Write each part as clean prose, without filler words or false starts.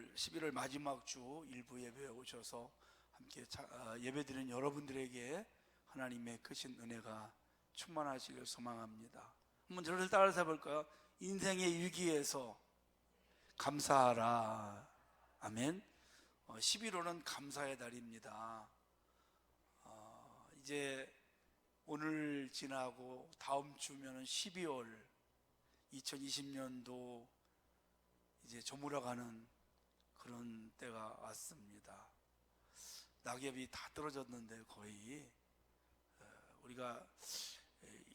오늘 11월 마지막 주 일부 예배에 오셔서 함께 예배드리는 여러분들에게 하나님의 크신 은혜가 충만하시길 소망합니다. 한번 저를 따라서 해볼까요? 인생의 위기에서 감사하라. 아멘. 11월은 감사의 달입니다. 이제 오늘 지나고 다음 주면은 12월 2020년도 이제 저물어가는 그런 때가 왔습니다. 낙엽이 다 떨어졌는데 거의 우리가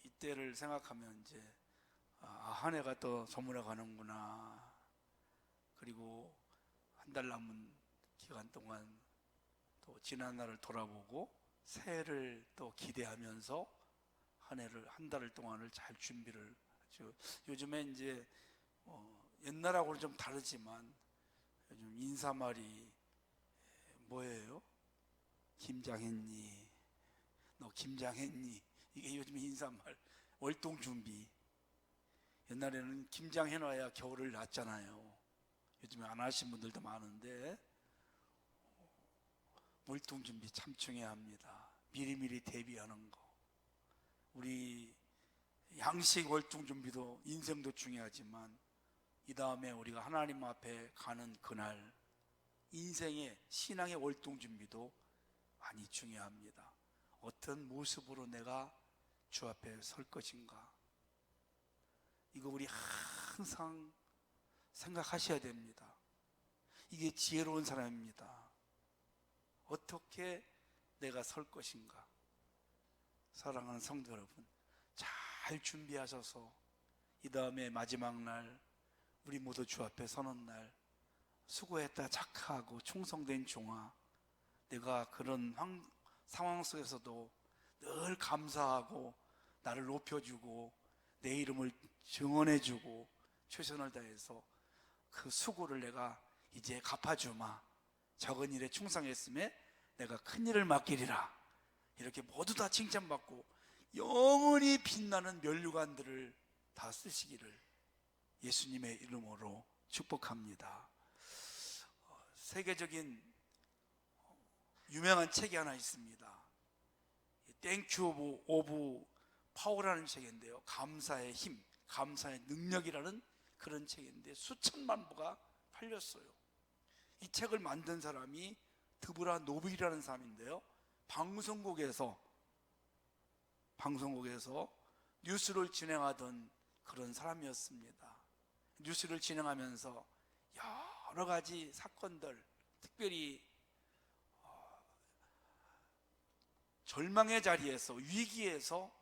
이때를 생각하면 이제 한 해가 또 저물어가는구나. 그리고 한 달 남은 기간 동안 또 지난 날을 돌아보고 새해를 또 기대하면서 한 달을 동안을 잘 준비를 하죠. 요즘에 이제 옛날하고는 좀 다르지만 요즘 인사말이 뭐예요? 김장했니? 너 김장했니? 이게 요즘 인사말. 월동 준비. 옛날에는 김장해놔야 겨울을 났잖아요. 요즘에 안 하신 분들도 많은데 월동 준비 참 중요합니다. 미리미리 대비하는 거. 우리 양식 월동 준비도 인생도 중요하지만 이 다음에 우리가 하나님 앞에 가는 그날 인생의 신앙의 월동 준비도 많이 중요합니다. 어떤 모습으로 내가 주 앞에 설 것인가, 이거 우리 항상 생각하셔야 됩니다. 이게 지혜로운 사람입니다. 어떻게 내가 설 것인가. 사랑하는 성도 여러분, 잘 준비하셔서 이 다음에 마지막 날 우리 모두 주 앞에 서는 날 수고했다 착하고 충성된 종아, 내가 그런 상황 속에서도 늘 감사하고 나를 높여주고 내 이름을 증언해주고 최선을 다해서 그 수고를 내가 이제 갚아주마. 적은 일에 충성했음에 내가 큰 일을 맡기리라. 이렇게 모두 다 칭찬받고 영원히 빛나는 면류관들을 다 쓰시기를 예수님의 이름으로 축복합니다. 세계적인 유명한 책이 하나 있습니다. Thank 오브 파워라는 책인데요, 감사의 힘, 감사의 능력이라는 그런 책인데 수천만 부가 팔렸어요. 이 책을 만든 사람이 드브라 노빌이라는 사람인데요, 방송국에서 뉴스를 진행하던 그런 사람이었습니다. 뉴스를 진행하면서 여러 가지 사건들, 특별히 절망의 자리에서, 위기에서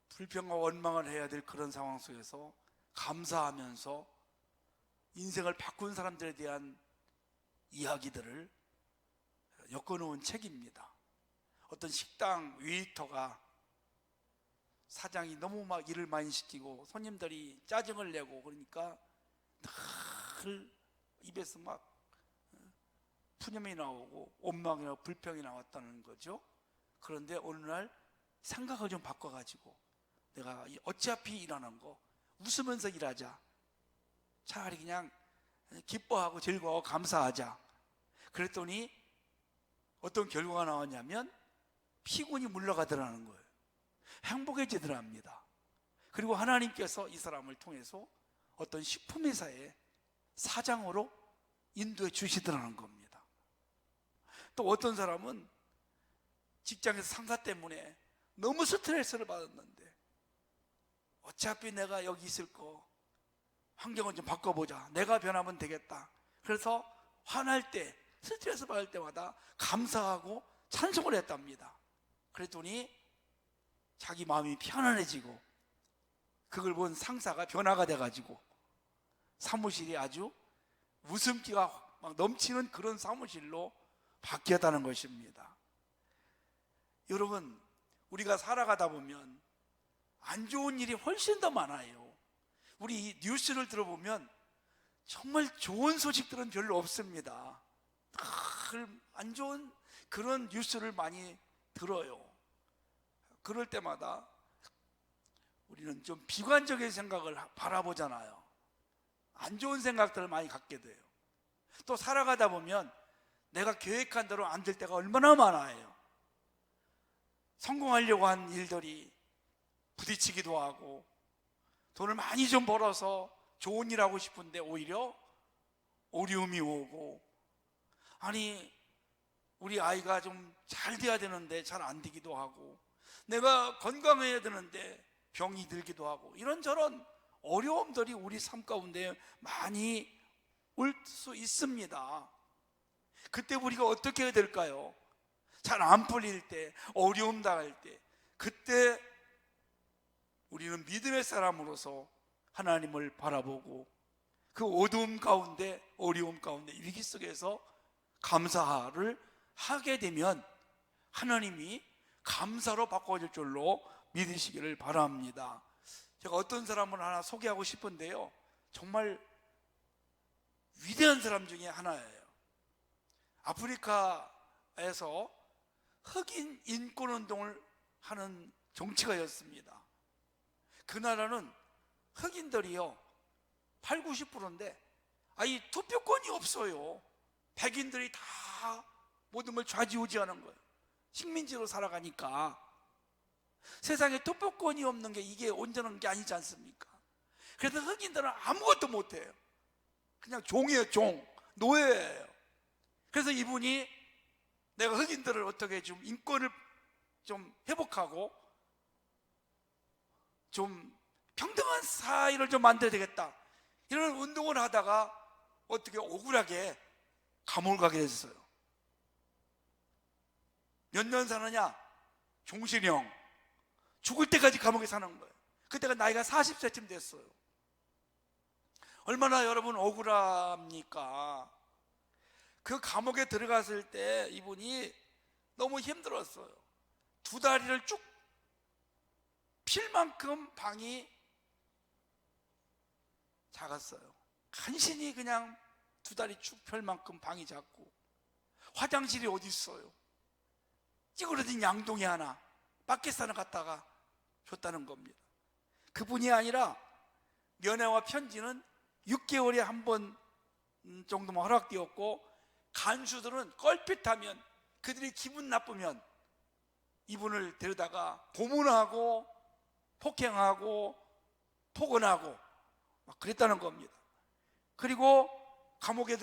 불평과 원망을 해야 될 그런 상황 속에서 감사하면서 인생을 바꾼 사람들에 대한 이야기들을 엮어놓은 책입니다. 어떤 식당 웨이터가 사장이 너무 막 일을 많이 시키고 손님들이 짜증을 내고 그러니까 늘 입에서 막 푸념이 나오고 원망이나 불평이 나왔다는 거죠. 그런데 어느 날 생각을 좀 바꿔가지고 내가 어차피 일하는 거 웃으면서 일하자, 차라리 그냥 기뻐하고 즐거워하고 감사하자. 그랬더니 어떤 결과가 나왔냐면 피곤이 물러가더라는 거예요. 행복해지더랍니다. 그리고 하나님께서 이 사람을 통해서 어떤 식품회사의 사장으로 인도해 주시더라는 겁니다. 또 어떤 사람은 직장에서 상사 때문에 너무 스트레스를 받았는데 어차피 내가 여기 있을 거 환경을 좀 바꿔보자, 내가 변하면 되겠다. 그래서 화날 때, 스트레스 받을 때마다 감사하고 찬송을 했답니다. 그랬더니 자기 마음이 편안해지고 그걸 본 상사가 변화가 돼가지고 사무실이 아주 웃음기가 막 넘치는 그런 사무실로 바뀌었다는 것입니다. 여러분, 우리가 살아가다 보면 안 좋은 일이 훨씬 더 많아요. 우리 이 뉴스를 들어보면 정말 좋은 소식들은 별로 없습니다. 늘 안 좋은 그런 뉴스를 많이 들어요. 그럴 때마다 우리는 좀 비관적인 생각을 바라보잖아요. 안 좋은 생각들을 많이 갖게 돼요. 또 살아가다 보면 내가 계획한 대로 안 될 때가 얼마나 많아요. 성공하려고 한 일들이 부딪히기도 하고, 돈을 많이 좀 벌어서 좋은 일 하고 싶은데 오히려 어려움이 오고, 아니 우리 아이가 좀 잘 돼야 되는데 잘 안 되기도 하고, 내가 건강해야 되는데 병이 들기도 하고, 이런저런 어려움들이 우리 삶 가운데 많이 올 수 있습니다. 그때 우리가 어떻게 해야 될까요? 잘 안 풀릴 때, 어려움 당할 때, 그때 우리는 믿음의 사람으로서 하나님을 바라보고 그 어두움 가운데, 어려움 가운데, 위기 속에서 감사를 하게 되면 하나님이 감사로 바꿔줄 줄로 믿으시기를 바랍니다. 제가 어떤 사람을 하나 소개하고 싶은데요, 정말 위대한 사람 중에 하나예요. 아프리카에서 흑인 인권운동을 하는 정치가였습니다. 그 나라는 흑인들이요 8, 90%인데 이 투표권이 없어요. 백인들이 다 모든 걸 좌지우지하는 거예요. 식민지로 살아가니까. 세상에 투표권이 없는 게 이게 온전한 게 아니지 않습니까? 그래서 흑인들은 아무것도 못해요. 그냥 종이에요, 종. 노예예요. 그래서 이분이 내가 흑인들을 어떻게 좀 인권을 좀 회복하고 좀 평등한 사회를 좀 만들어야 되겠다, 이런 운동을 하다가 어떻게 억울하게 감옥을 가게 됐어요. 몇 년 사느냐? 종신형. 죽을 때까지 감옥에 사는 거예요. 그때가 나이가 40세쯤 됐어요. 얼마나 여러분 억울합니까? 그 감옥에 들어갔을 때 이분이 너무 힘들었어요. 두 다리를 쭉 필 만큼 방이 작았어요. 간신히 그냥 두 다리 쭉 펼 만큼 방이 작고, 화장실이 어디 있어요? 찌그러진 양동이 하나, 밖에서 하나 갖다가 줬다는 겁니다. 그뿐이 아니라 면회와 편지는 6개월에 한 번 정도만 허락되었고, 간수들은 껄핏하면, 그들이 기분 나쁘면 이분을 데려다가 고문하고 폭행하고 폭언하고 막 그랬다는 겁니다. 그리고 감옥에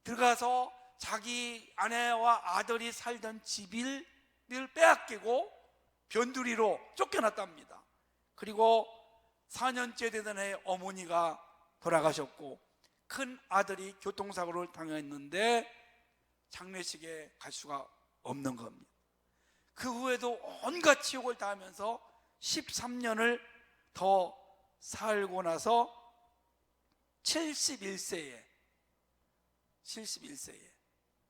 들어가서 자기 아내와 아들이 살던 집을 빼앗기고 변두리로 쫓겨났답니다. 그리고 4년째 되던 해에 어머니가 돌아가셨고, 큰 아들이 교통사고를 당했는데 장례식에 갈 수가 없는 겁니다. 그 후에도 온갖 치욕을 당하면서 13년을 더 살고 나서 71세에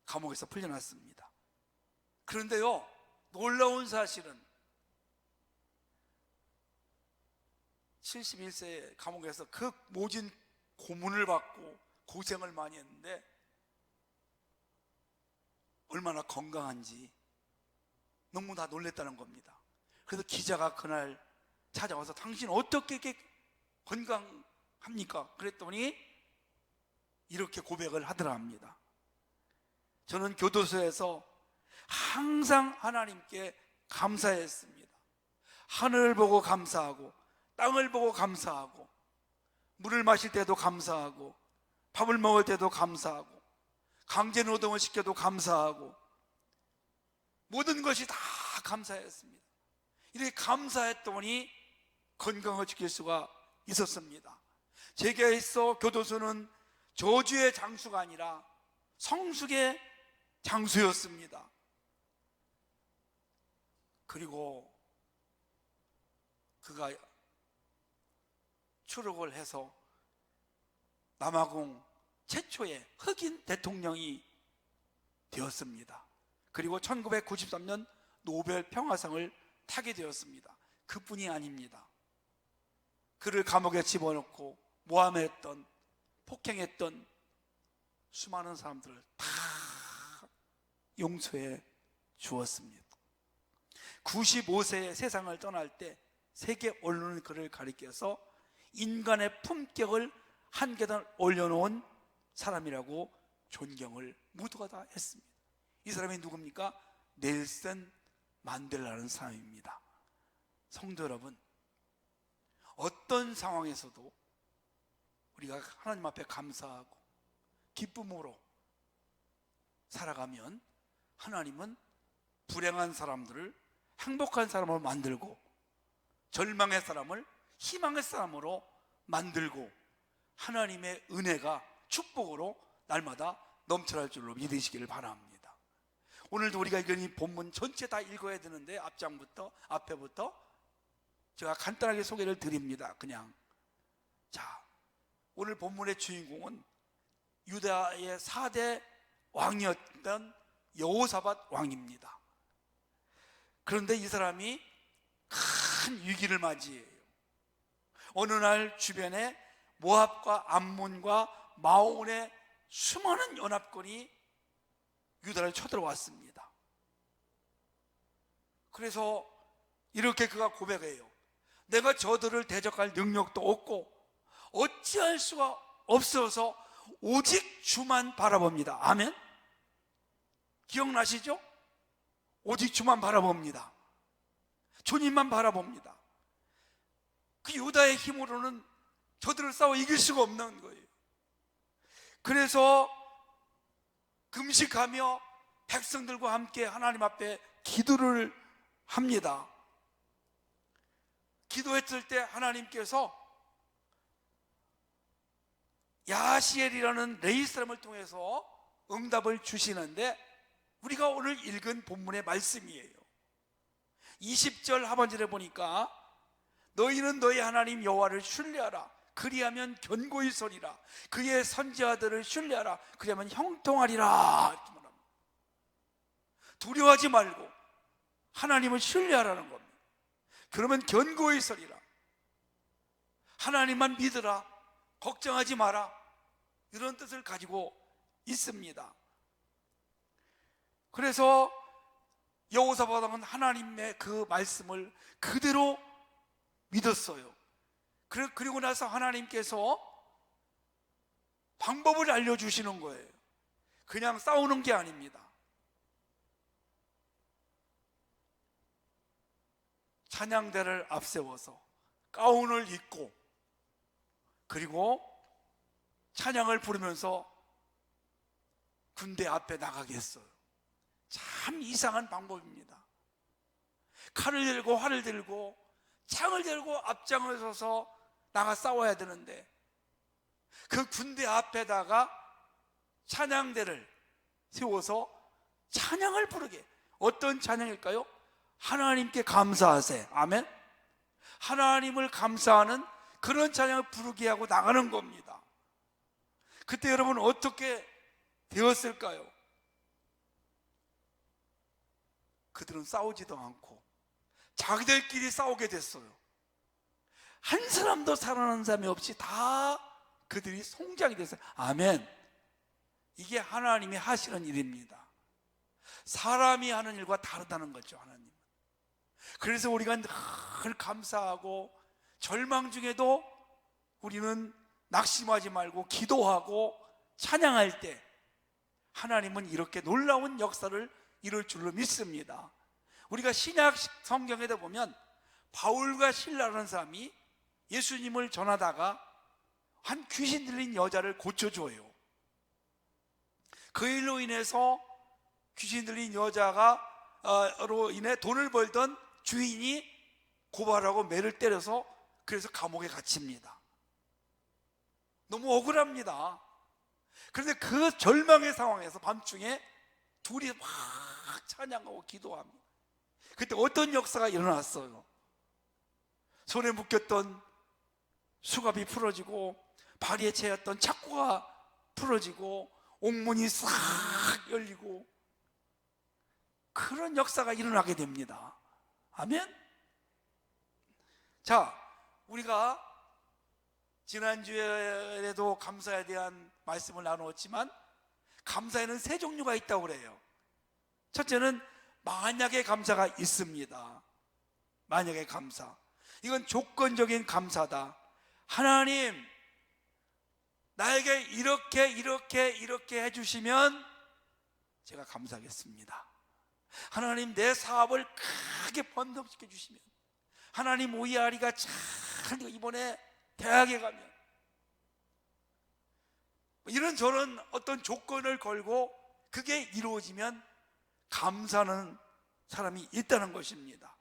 감옥에서 풀려났습니다. 그런데요, 놀라운 사실은 71세에 감옥에서 그 모진 고문을 받고 고생을 많이 했는데 얼마나 건강한지 너무 다 놀랬다는 겁니다. 그래서 기자가 그날 찾아와서 당신 어떻게 이렇게 건강합니까? 그랬더니 이렇게 고백을 하더라 합니다. 저는 교도소에서 항상 하나님께 감사했습니다. 하늘을 보고 감사하고, 땅을 보고 감사하고, 물을 마실 때도 감사하고, 밥을 먹을 때도 감사하고, 강제 노동을 시켜도 감사하고, 모든 것이 다 감사했습니다. 이렇게 감사했더니 건강을 지킬 수가 있었습니다. 제게 있어 교도소는 저주의 장수가 아니라 성숙의 장수였습니다. 그리고 그가 추록을 해서 남아공 최초의 흑인 대통령이 되었습니다. 그리고 1993년 노벨 평화상을 타게 되었습니다. 그뿐이 아닙니다. 그를 감옥에 집어넣고 모함했던, 폭행했던 수많은 사람들을 다 용서해 주었습니다. 95세에 세상을 떠날 때 세계 언론은 그를 가리켜서 인간의 품격을 한 계단 올려놓은 사람이라고 존경을 모두가 다 했습니다. 이 사람이 누굽니까? 넬슨 만델라라는 사람입니다. 성도 여러분, 어떤 상황에서도 우리가 하나님 앞에 감사하고 기쁨으로 살아가면 하나님은 불행한 사람들을 행복한 사람으로 만들고 절망의 사람을 희망의 사람으로 만들고 하나님의 은혜가 축복으로 날마다 넘쳐날 줄로 믿으시기를 바랍니다. 오늘도 우리가 읽은 이 본문 전체 다 읽어야 되는데 앞에부터 제가 간단하게 소개를 드립니다. 그냥 자, 오늘 본문의 주인공은 유다의 4대 왕이었던 여호사밧 왕입니다. 그런데 이 사람이 큰 위기를 맞이해요. 어느 날 주변에 모압과 암몬과 마온의 수많은 연합군이 유다를 쳐들어왔습니다. 그래서 이렇게 그가 고백해요. 내가 저들을 대적할 능력도 없고 어찌할 수가 없어서 오직 주만 바라봅니다. 아멘? 기억나시죠? 오직 주만 바라봅니다. 주님만 바라봅니다. 그 유다의 힘으로는 저들을 싸워 이길 수가 없는 거예요. 그래서 금식하며 백성들과 함께 하나님 앞에 기도를 합니다. 기도했을 때 하나님께서 야시엘이라는 레위 사람을 통해서 응답을 주시는데 우리가 오늘 읽은 본문의 말씀이에요. 20절 하반절에 보니까 너희는 너희 하나님 여호와를 신뢰하라. 그리하면 견고히 서리라. 그의 선지자들을 신뢰하라. 그리하면 형통하리라. 이렇게 말합니다. 두려워하지 말고 하나님을 신뢰하라는 겁니다. 그러면 견고히 서리라. 하나님만 믿으라. 걱정하지 마라. 이런 뜻을 가지고 있습니다. 그래서 여호사밧 왕은 하나님의 그 말씀을 그대로 믿었어요. 그리고 나서 하나님께서 방법을 알려주시는 거예요. 그냥 싸우는 게 아닙니다. 찬양대를 앞세워서 가운을 입고 그리고 찬양을 부르면서 군대 앞에 나가게 했어요. 참 이상한 방법입니다. 칼을 들고 활을 들고 창을 들고 앞장을 서서 나가 싸워야 되는데 그 군대 앞에다가 찬양대를 세워서 찬양을 부르게. 어떤 찬양일까요? 하나님께 감사하세. 아멘. 하나님을 감사하는 그런 찬양을 부르게 하고 나가는 겁니다. 그때 여러분 어떻게 되었을까요? 그들은 싸우지도 않고 자기들끼리 싸우게 됐어요. 한 사람도 살아나는 사람이 없이 다 그들이 송장이 됐어요. 아멘. 이게 하나님이 하시는 일입니다. 사람이 하는 일과 다르다는 거죠. 하나님. 그래서 우리가 늘 감사하고 절망 중에도 우리는 낙심하지 말고 기도하고 찬양할 때 하나님은 이렇게 놀라운 역사를 이룰 줄로 믿습니다. 우리가 신약 성경에도 보면 바울과 실라라는 사람이 예수님을 전하다가 한 귀신 들린 여자를 고쳐줘요. 그 일로 인해서 귀신 들린 여자로 인해 돈을 벌던 주인이 고발하고 매를 때려서 그래서 감옥에 갇힙니다. 너무 억울합니다. 그런데 그 절망의 상황에서 밤중에 둘이 막 찬양하고 기도합니다. 그때 어떤 역사가 일어났어요? 손에 묶였던 수갑이 풀어지고 발에 채였던 착고가 풀어지고 옥문이 싹 열리고 그런 역사가 일어나게 됩니다. 아멘? 자, 우리가 지난주에도 감사에 대한 말씀을 나누었지만 감사에는 세 종류가 있다고 그래요. 첫째는 만약의 감사가 있습니다. 만약의 감사. 이건 조건적인 감사다. 하나님, 나에게 이렇게 해주시면 제가 감사하겠습니다. 하나님, 내 사업을 크게 번성시켜 주시면, 하나님, 우리 아이가 잘 이번에 대학에 가면, 이런 저런 어떤 조건을 걸고 그게 이루어지면 감사하는 사람이 있다는 것입니다.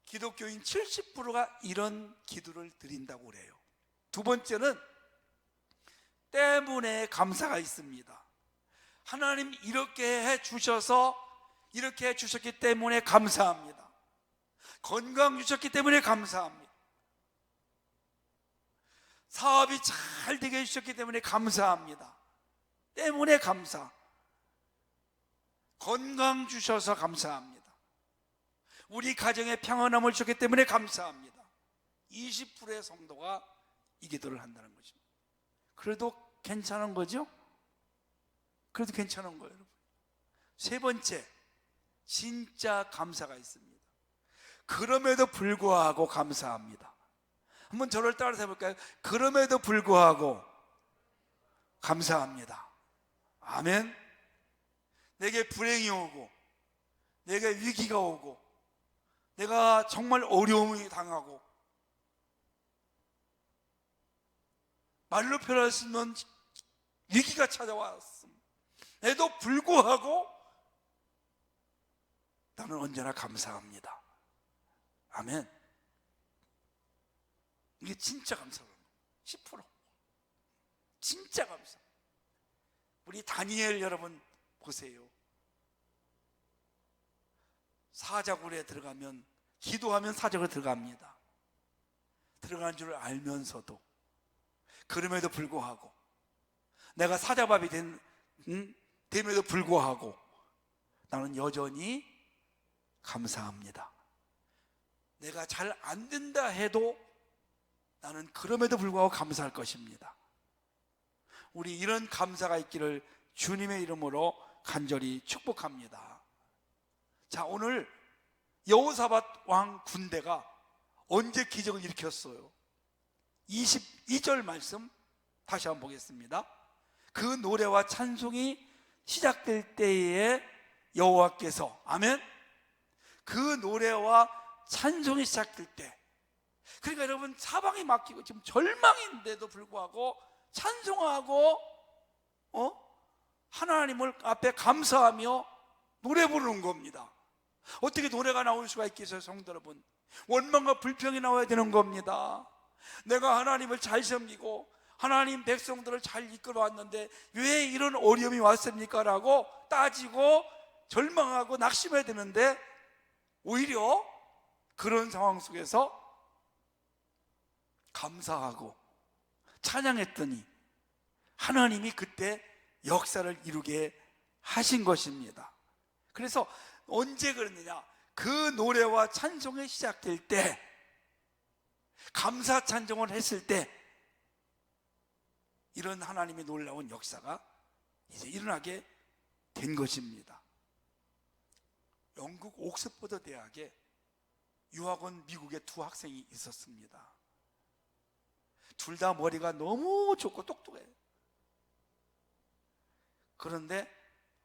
기독교인 70%가 이런 기도를 드린다고 그래요. 두 번째는 때문에 감사가 있습니다. 하나님, 이렇게 해 주셔서, 이렇게 해 주셨기 때문에 감사합니다. 건강 주셨기 때문에 감사합니다. 사업이 잘 되게 해주셨기 때문에 감사합니다. 때문에 감사. 건강 주셔서 감사합니다. 우리 가정에 평안함을 주셨기 때문에 감사합니다. 20%의 성도가 이 기도를 한다는 것입니다. 그래도 괜찮은 거죠? 그래도 괜찮은 거예요, 여러분. 세 번째, 진짜 감사가 있습니다. 그럼에도 불구하고 감사합니다. 한번 저를 따라서 해볼까요? 그럼에도 불구하고 감사합니다. 아멘. 내게 불행이 오고, 내게 위기가 오고, 내가 정말 어려움을 당하고, 말로 표현할 수 없는 위기가 찾아왔습니다. 에도 불구하고 나는 언제나 감사합니다. 아멘. 이게 진짜 감사합니다. 10% 진짜 감사. 우리 다니엘 여러분 보세요. 사자굴에 들어가면, 기도하면 사자굴에 들어갑니다. 들어간 줄 알면서도, 그럼에도 불구하고, 내가 사자밥이 됨에도 불구하고 나는 여전히 감사합니다. 내가 잘 안 된다 해도 나는 그럼에도 불구하고 감사할 것입니다. 우리 이런 감사가 있기를 주님의 이름으로 간절히 축복합니다. 자, 오늘 여호사밧 왕 군대가 언제 기적을 일으켰어요? 22절 말씀 다시 한번 보겠습니다. 그 노래와 찬송이 시작될 때에 여호와께서, 아멘, 그 노래와 찬송이 시작될 때, 그러니까 여러분, 사방이 막히고 지금 절망인데도 불구하고 찬송하고 하나님을 앞에 감사하며 노래 부르는 겁니다. 어떻게 노래가 나올 수가 있겠어요, 성도 여러분? 원망과 불평이 나와야 되는 겁니다. 내가 하나님을 잘 섬기고 하나님 백성들을 잘 이끌어 왔는데 왜 이런 어려움이 왔습니까? 라고 따지고 절망하고 낙심해야 되는데, 오히려 그런 상황 속에서 감사하고 찬양했더니 하나님이 그때 역사를 이루게 하신 것입니다. 그래서 언제 그랬느냐? 그 노래와 찬송이 시작될 때, 감사 찬송을 했을 때 이런 하나님의 놀라운 역사가 이제 일어나게 된 것입니다. 영국 옥스퍼드 대학에 유학 온 미국의 두 학생이 있었습니다. 둘 다 머리가 너무 좋고 똑똑해요. 그런데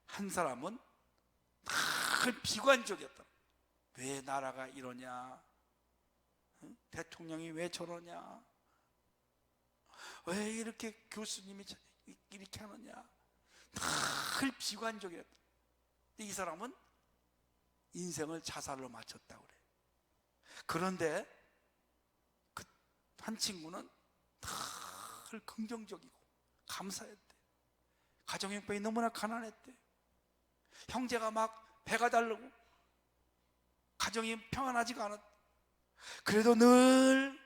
한 사람은 늘 비관적이었다. 왜 나라가 이러냐? 대통령이 왜 저러냐? 왜 이렇게 교수님이 이렇게 하느냐? 늘 비관적이었다. 이 사람은 인생을 자살로 마쳤다고 그래요. 그런데 그 한 친구는 늘 긍정적이고 감사했대. 가정 형편이 너무나 가난했대. 형제가 막 배가 다르고 가정이 평안하지가 않았대. 그래도 늘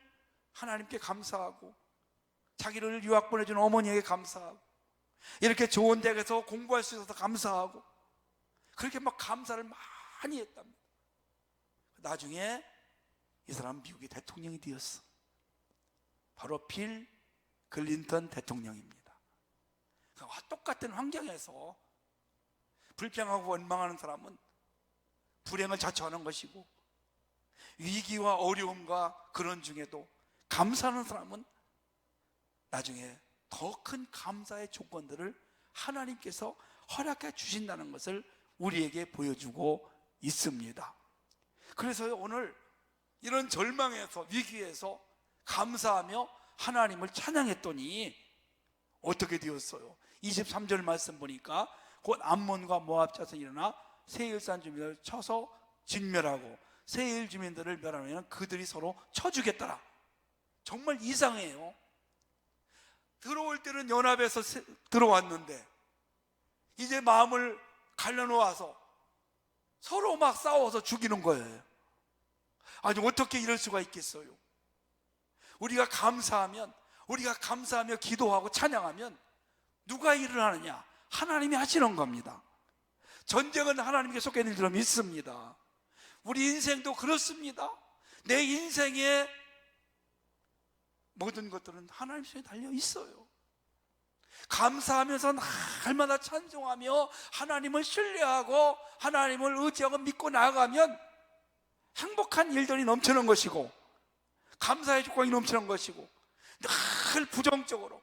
하나님께 감사하고, 자기를 유학 보내준 어머니에게 감사하고, 이렇게 좋은 대학에서 공부할 수 있어서 감사하고, 그렇게 막 감사를 많이 했답니다. 나중에 이 사람은 미국의 대통령이 되었어. 바로 빌 클린턴 대통령입니다. 그러니까 똑같은 환경에서 불평하고 원망하는 사람은 불행을 자초하는 것이고, 위기와 어려움과 그런 중에도 감사하는 사람은 나중에 더 큰 감사의 조건들을 하나님께서 허락해 주신다는 것을 우리에게 보여주고 있습니다. 그래서 오늘 이런 절망에서, 위기에서 감사하며 하나님을 찬양했더니 어떻게 되었어요? 23절 말씀 보니까 곧 암몬과 모압 자손이 일어나 세일산 주민들을 쳐서 진멸하고 세일 주민들을 멸하면 그들이 서로 쳐주겠더라. 정말 이상해요. 들어올 때는 연합해서 들어왔는데 이제 마음을 갈라놓아서 서로 막 싸워서 죽이는 거예요. 아니 어떻게 이럴 수가 있겠어요? 우리가 감사하며 기도하고 찬양하면 누가 일을 하느냐? 하나님이 하시는 겁니다. 전쟁은 하나님께 속해 있는 줄 믿습니다. 우리 인생도 그렇습니다. 내 인생의 모든 것들은 하나님 손에 달려 있어요. 감사하면서 날마다 찬송하며 하나님을 신뢰하고 하나님을 의지하고 믿고 나아가면 행복한 일들이 넘치는 것이고 감사의 조건이 넘치는 것이고, 늘 부정적으로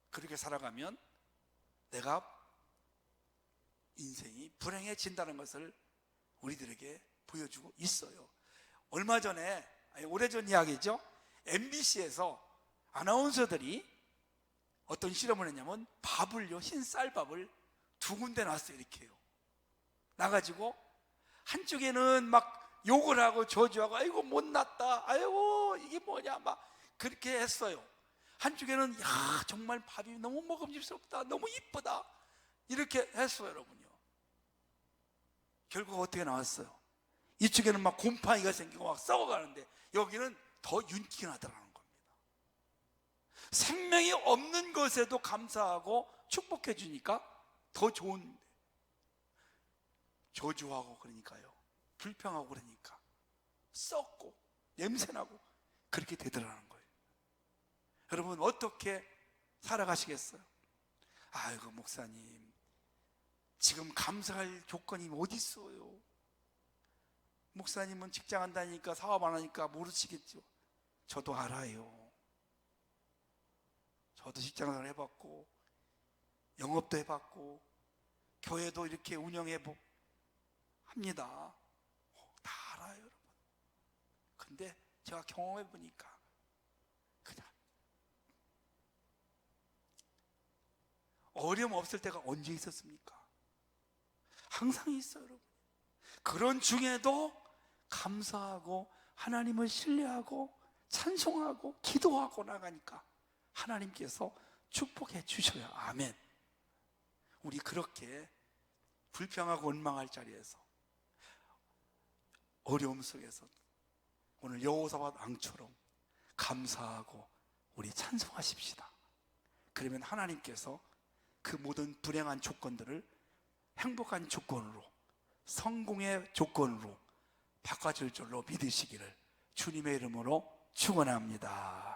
그렇게 살아가면 내가 인생이 불행해진다는 것을 우리들에게 보여주고 있어요. 얼마 전에, 오래전 이야기죠. MBC에서 아나운서들이 어떤 실험을 했냐면 밥을요, 흰 쌀밥을 2군데 놨어요. 이렇게요. 나가지고 한쪽에는 막 욕을 하고 저주하고 아이고 못났다, 아이고 이게 뭐냐 막 그렇게 했어요. 한쪽에는 야 정말 밥이 너무 먹음직스럽다, 너무 이쁘다, 이렇게 했어요. 여러분요, 결국 어떻게 나왔어요? 이쪽에는 막 곰팡이가 생기고 막 썩어가는데 여기는 더 윤기가 나더라는 겁니다. 생명이 없는 것에도 감사하고 축복해 주니까 더 좋은데 저주하고 그러니까요, 불평하고 그러니까 썩고 냄새나고 그렇게 되더라는 거예요. 여러분 어떻게 살아가시겠어요? 아이고 목사님, 지금 감사할 조건이 어디 있어요? 목사님은 직장 안 다니니까 사업 안 하니까 모르시겠죠. 저도 알아요. 저도 직장생활 해봤고 영업도 해봤고 교회도 이렇게 운영해 합니다. 다 알아요, 여러분. 근데 제가 경험해 보니까 그냥 어려움 없을 때가 언제 있었습니까? 항상 있어요, 여러분. 그런 중에도 감사하고 하나님을 신뢰하고 찬송하고 기도하고 나가니까 하나님께서 축복해 주셔요. 아멘. 우리 그렇게 불평하고 원망할 자리에서, 어려움 속에서 오늘 여호사밧 왕처럼 감사하고 우리 찬송하십시다. 그러면 하나님께서 그 모든 불행한 조건들을 행복한 조건으로, 성공의 조건으로 바꿔줄 줄로 믿으시기를 주님의 이름으로 축원합니다.